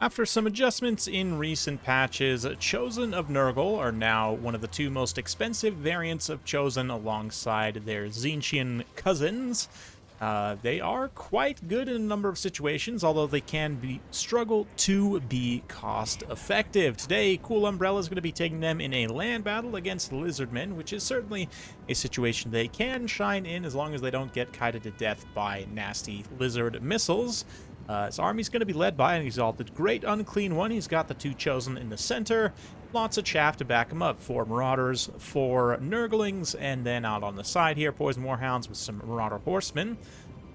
After some adjustments in recent patches, Chosen of Nurgle are now one of the two most expensive variants of Chosen alongside their Tzeentchian cousins. They are quite good in a number of situations, although they can struggle to be cost effective. Today, Cool Umbrella is going to be taking them in a land battle against Lizardmen, which is certainly a situation they can shine in as long as they don't get kited to death by nasty lizard missiles. His army's going to be led by an Exalted Great Unclean One. He's got the two Chosen in the center. Lots of chaff to back him up. 4 Marauders, 4 Nurglings, and then out on the side here, Poison Warhounds with some Marauder Horsemen.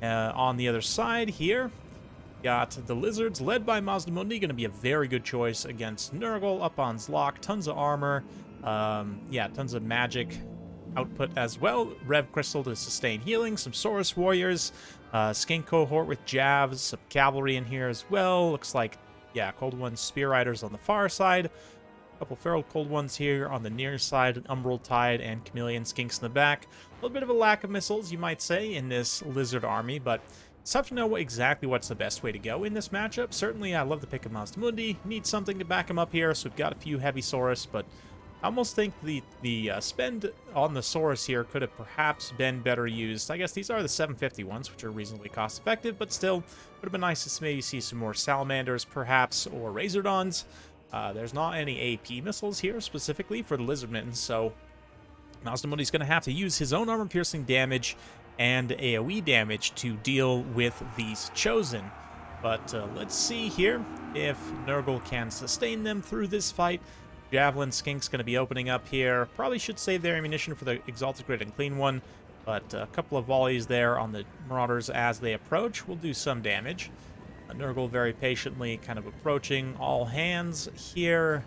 On the other side here, got the Lizards led by Mazdamundi. Going to be a very good choice against Nurgle. Up on Zlock, tons of armor. Tons of magic output as well. Rev Crystal to sustain healing. Some Saurus Warriors. Skink Cohort with Javs. Some Cavalry in here as well. Looks like, Cold One Spear Riders on the far side. A couple Feral Cold Ones here on the near side. Umbral Tide and Chameleon Skinks in the back. A little bit of a lack of missiles, you might say, in this Lizard army, but it's tough to know exactly what's the best way to go in this matchup. Certainly, I love the pick of Mazdamundi. Need something to back him up here, so we've got a few heavy Saurus, but I almost think the spend on the Saurus here could have perhaps been better used. I guess these are the 750 ones, which are reasonably cost-effective, but still, would have been nice to maybe see some more Salamanders, perhaps, or Razordons. There's not any AP missiles here, specifically for the Lizardmen, so Mazdamundi's going to have to use his own armor-piercing damage and AoE damage to deal with these Chosen. But let's see here if Nurgle can sustain them through this fight. Javelin Skink's going to be opening up here. Probably should save their ammunition for the Exalted Great Unclean One, but a couple of volleys there on the Marauders as they approach will do some damage. Nurgle very patiently kind of approaching. All hands here.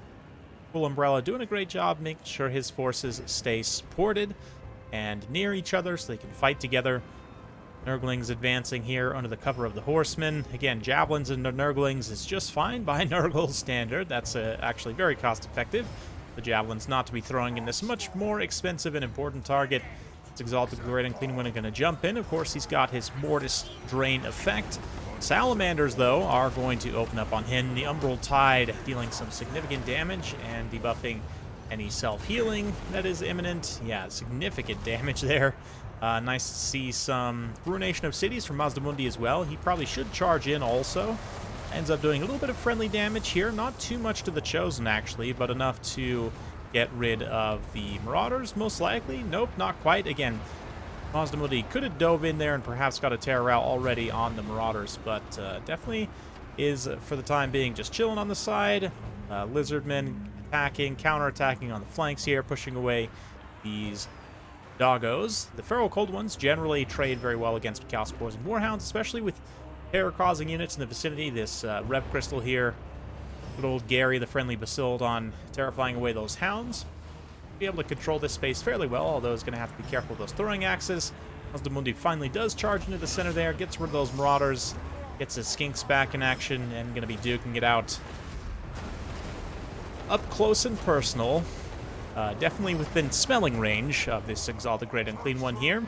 Cool Umbrella doing a great job making sure his forces stay supported and near each other so they can fight together. Nurglings advancing here under the cover of the Horsemen. Again, Javelins and Nurglings is just fine by Nurgle standard. That's actually very cost-effective. The Javelins not to be throwing in this much more expensive and important target. It's Exalted Great Unclean One going to jump in. Of course, he's got his Mortis Drain effect. Salamanders, though, are going to open up on him. The Umbral Tide dealing some significant damage and debuffing any self-healing that is imminent. Yeah, significant damage there. Nice to see some Ruination of Cities from Mazdamundi as well. He probably should charge in also. Ends up doing a little bit of friendly damage here. Not too much to the Chosen, actually, but enough to get rid of the Marauders, most likely. Nope, not quite. Again, Mazdamundi could have dove in there and perhaps got a terror out already on the Marauders, but definitely is, for the time being, just chilling on the side. Lizardmen attacking, counterattacking on the flanks here, pushing away these doggos. The Feral Cold Ones generally trade very well against Chaos Poison Warhounds, especially with terror-causing units in the vicinity. This Rev Crystal here, good old Gary, the friendly Basildon, terrifying away those hounds. Be able to control this space fairly well, although he's going to have to be careful with those throwing axes. Mazdamundi finally does charge into the center there, gets rid of those Marauders, gets his Skinks back in action, and going to be duking it out up close and personal. Definitely within smelling range of this Exalted Great Unclean One here.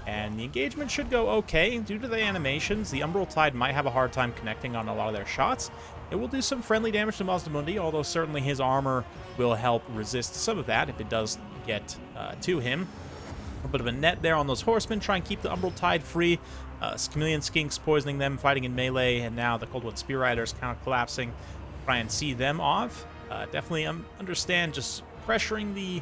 And the engagement should go okay. Due to the animations, the Umbral Tide might have a hard time connecting on a lot of their shots. It will do some friendly damage to Mazdamundi, although certainly his armor will help resist some of that if it does get to him. A bit of a net there on those Horsemen, try and keep the Umbral Tide free. Chameleon Skinks poisoning them, fighting in melee, and now the Cold One Spear Riders kind of collapsing. Try and see them off. Definitely understand just pressuring the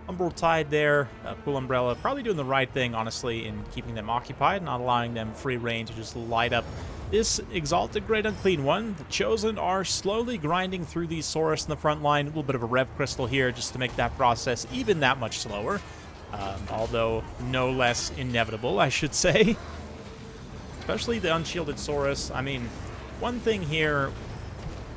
Umbral Tide there. Cool Umbrella probably doing the right thing, honestly, in keeping them occupied, not allowing them free reign to just light up this Exalted Great Unclean One. The Chosen are slowly grinding through these Saurus in the front line. A little bit of a Rev Crystal here just to make that process even that much slower. Although no less inevitable, I should say. Especially the Unshielded Saurus. I mean, one thing here,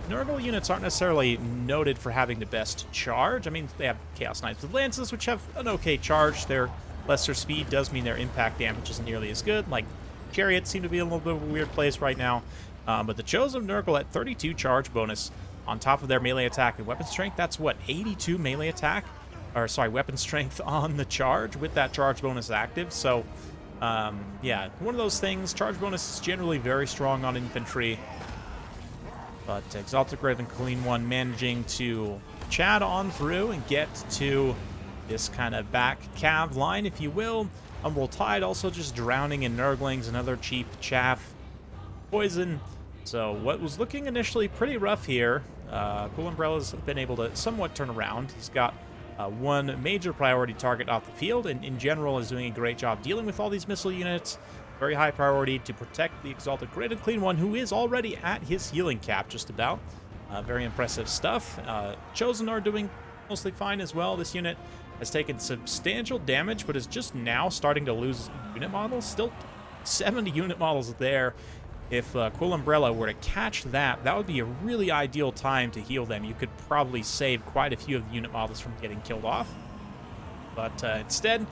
Nurgle units aren't necessarily noted for having the best charge. I mean, they have Chaos Knights with Lances, which have an okay charge. Their lesser speed does mean their impact damage isn't nearly as good. Like, Chariots seem to be in a little bit of a weird place right now. But the Chosen Nurgle at 32 charge bonus on top of their melee attack and weapon strength, that's what, 82 melee attack? Or, sorry, weapon strength on the charge with that charge bonus active. So, yeah, one of those things. Charge bonus is generally very strong on infantry. But Exalted Great and Clean One managing to chat on through and get to this kind of back cav line, if you will. Umbral Tide also just drowning in Nurglings, another cheap Chaff poison. So what was looking initially pretty rough here, Cool Umbrella's been able to somewhat turn around. He's got one major priority target off the field, and in general is doing a great job dealing with all these missile units. Very high priority to protect the Exalted Great and Clean One, who is already at his healing cap, just about. Very impressive stuff. Chosen are doing mostly fine as well. This unit has taken substantial damage, but is just now starting to lose unit models. Still 70 unit models there. If Cool Umbrella were to catch that, that would be a really ideal time to heal them. You could probably save quite a few of the unit models from getting killed off. But instead,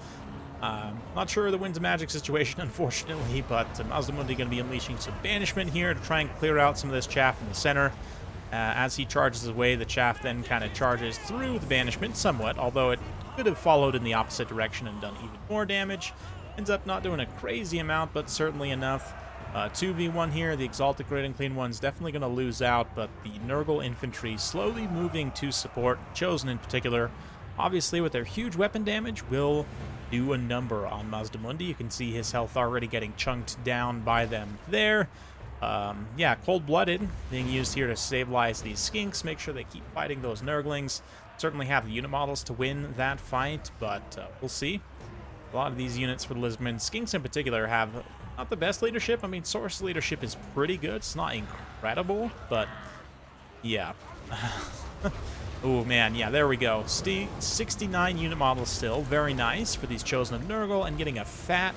not sure of the Winds of Magic situation, unfortunately, but Mazdamundi going to be unleashing some Banishment here to try and clear out some of this Chaff in the center. As he charges away, the Chaff then kind of charges through the Banishment somewhat, although it could have followed in the opposite direction and done even more damage. Ends up not doing a crazy amount, but certainly enough. 2v1 here, the Exalted Great and Clean One's definitely going to lose out, but the Nurgle infantry slowly moving to support, Chosen in particular, obviously with their huge weapon damage, will do a number on Mazdamundi. You can see his health already getting chunked down by them there. Yeah, Cold-Blooded being used here to stabilize these skinks, make sure they keep fighting those Nurglings. Certainly have the unit models to win that fight, but we'll see. A lot of these units for the Lizardmen, skinks in particular, have not the best leadership. I mean, Source leadership is pretty good. It's not incredible, but yeah. Oh, man, yeah, there we go. 69 unit models still. Very nice for these Chosen of Nurgle, and getting a fat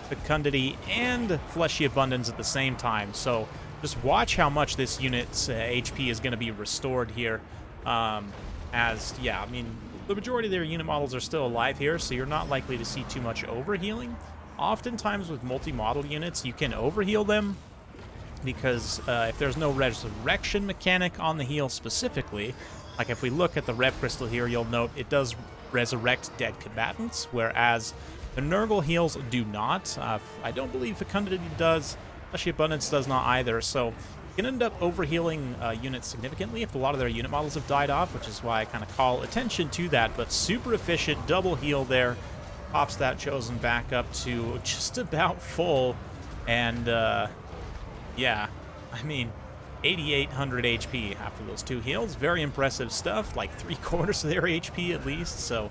fecundity and fleshy abundance at the same time. So just watch how much this unit's HP is going to be restored here. As, yeah, I mean, the majority of their unit models are still alive here, so you're not likely to see too much overhealing. Oftentimes with multi-model units, you can overheal them because if there's no resurrection mechanic on the heal specifically, like if we look at the Rev Crystal here, you'll note it does resurrect dead combatants, whereas the Nurgle heals do not. I don't believe Fecundity does, especially Abundance does not either, so you can end up overhealing units significantly if a lot of their unit models have died off, which is why I kind of call attention to that, but super efficient double heal there. Pops that Chosen back up to just about full, and yeah, I mean, 8,800 HP after those two heals. Very impressive stuff, like 3/4 of their HP at least, so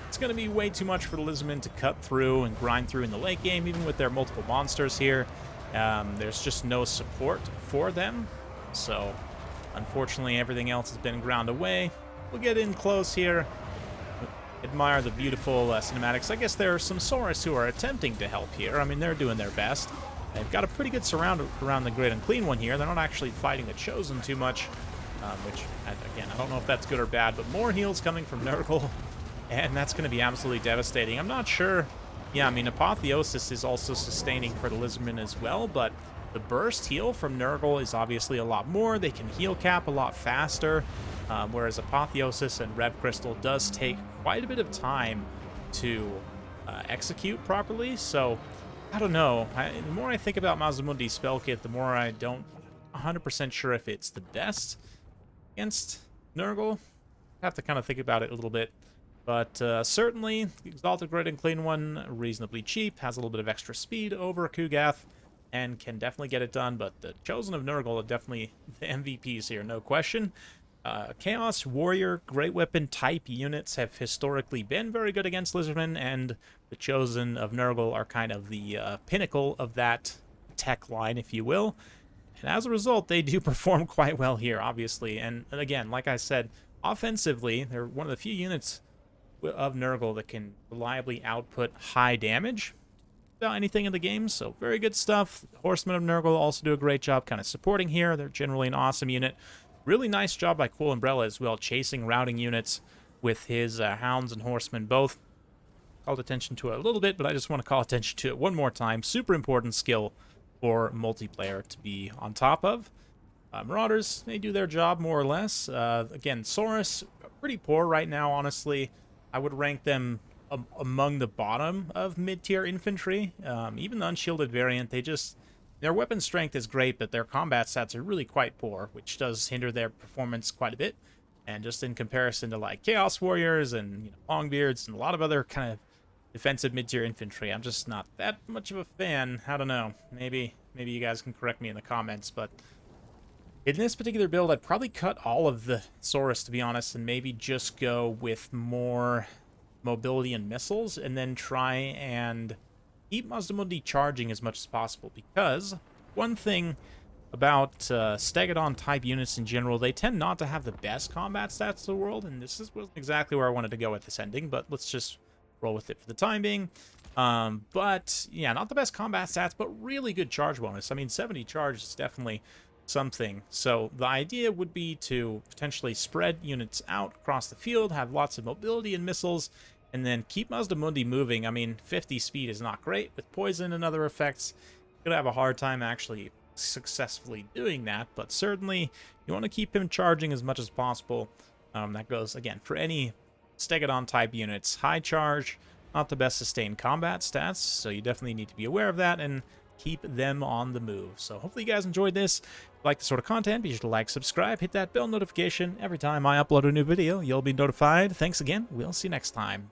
it's going to be way too much for the Lizardmen to cut through and grind through in the late game, even with their multiple monsters here. There's just no support for them, so unfortunately everything else has been ground away. We'll get in close here. Admire the beautiful cinematics. I guess there are some Saurus who are attempting to help here. I mean, they're doing their best. They've got a pretty good surround around the Great and Clean One here. They're not actually fighting the Chosen too much, which, again, I don't know if that's good or bad, but more heals coming from Nurgle, and that's going to be absolutely devastating. I'm not sure. Yeah, I mean, Apotheosis is also sustaining for the Lizardmen as well, but the burst heal from Nurgle is obviously a lot more. They can heal cap a lot faster, whereas Apotheosis and Rev Crystal does take quite a bit of time to execute properly, so I don't know. The more I think about Mazdamundi's spell kit, the more I don't 100% sure if it's the best against Nurgle. I have to kind of think about it a little bit. But certainly, Exalted Great and Clean One, reasonably cheap, has a little bit of extra speed over Kugath, and can definitely get it done. But the Chosen of Nurgle are definitely the MVPs here, no question. Chaos Warrior Great Weapon type units have historically been very good against Lizardmen, and the Chosen of Nurgle are kind of the pinnacle of that tech line, if you will. And as a result, they do perform quite well here, obviously. And again, like I said, offensively, they're one of the few units of Nurgle that can reliably output high damage without anything in the game, so very good stuff. Horsemen of Nurgle also do a great job kind of supporting here. They're generally an awesome unit. Really nice job by Cool Umbrella as well, chasing routing units with his Hounds and Horsemen both. Called attention to it a little bit, but I just want to call attention to it one more time. Super important skill for multiplayer to be on top of. Marauders, they do their job more or less. Again, Saurus, pretty poor right now, honestly. I would rank them among the bottom of mid-tier infantry. Even the unshielded variant, they Their weapon strength is great, but their combat stats are really quite poor, which does hinder their performance quite a bit. And just in comparison to like Chaos Warriors and Longbeards and a lot of other kind of defensive mid-tier infantry, I'm just not that much of a fan. I don't know. Maybe you guys can correct me in the comments, but in this particular build, I'd probably cut all of the Saurus, to be honest, and maybe just go with more mobility and missiles, and then try and keep Mazdamundi charging as much as possible, because one thing about Stegodon type units in general, they tend not to have the best combat stats in the world, and this wasn't exactly where I wanted to go with this ending, but let's just roll with it for the time being. But yeah, not the best combat stats, but really good charge bonus. I mean, 70 charge is definitely something. So the idea would be to potentially spread units out across the field, have lots of mobility and missiles, and then keep Mazdamundi moving. I mean, 50 speed is not great. With poison and other effects, you're gonna have a hard time actually successfully doing that, but certainly you want to keep him charging as much as possible. That goes, again, for any Stegodon type units. High charge, not the best sustained combat stats, so you definitely need to be aware of that and keep them on the move. So hopefully you guys enjoyed this. If you like this sort of content, be sure to like, subscribe, hit that bell notification. Every time I upload a new video, you'll be notified. Thanks again. We'll see you next time.